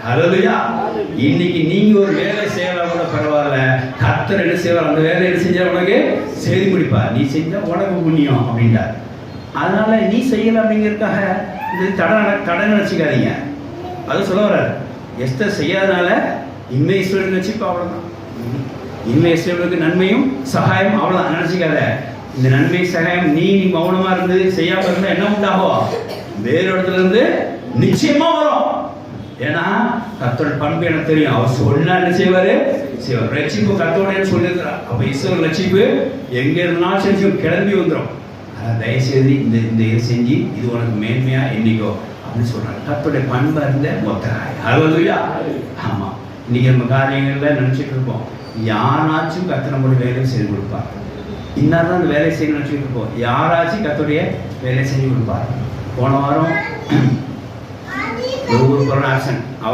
ஹல்லேலூயா. இன்னைக்கு நீங்க ஒரு வேலை செய்யலாம் கூட பரவாயில்ல, கர்த்தர் என்ன செய்வார், அந்த வேலை என்ன செஞ்சா உனக்கு செய்து முடிப்பார். நீ செஞ்சா உனக்கு புண்ணியம் அப்படின்றார். அதனால நீ செய்யல அப்படிங்கிறதுக்காக இது தடை நினைச்சிக்காதீங்க. அது சொல்ல வர்றாரு. எஸ்தர் செய்யாதனால இன்மை இஸ்ரவேலுக்கு வச்சுப்பா, அவ்வளவுதான். இன்மை இஸ்ரவேலுக்கு நன்மையும் சகாயம் அவ்வளவுதான் நினைச்சிக்காத. இந்த நன்மை சகாயம் நீ மௌனமா இருந்து செய்யாம இருந்தா என்ன உண்டாகும், வேறு இடத்துல இருந்து நிச்சயமா வரும். ஏன்னா கர்த்தரோட பண்பு எனக்கு தெரியும். அவர் சொன்னா என்ன செய்வாரு, செய்வார். ரட்சிப்பு கர்த்தரோட சொல்லியிருக்கிறார். அப்ப ஈஸ்வரர் ரட்சிப்பு எங்க இருந்தாலும் செஞ்சு கிளம்பி வந்துடும். தயவுசெய்து இந்த இது செஞ்சு இது உனக்கு மேன்மையா என்னைக்கோ அப்படின்னு சொல்றாரு. கர்த்தருடைய பண்பா இருந்த மொத்தராய். ஹல்லேலூயா. ஆமா, இன்னைக்கு நம்ம காரியங்கள்ல நினைச்சிட்டு இருப்போம், யாராச்சும் கர்த்தர் நம்மளுடைய வேலையை செய்து கொடுப்பார். இன்னார்தான் அந்த வேலையை செய்யணும்னு நினைச்சிட்டு இருப்போம், யாராச்சும் கர்த்தருடைய வேலையை செஞ்சு கொடுப்பார். போன வாரம் ஒரு கொரோனா ஆக்சன் அவர்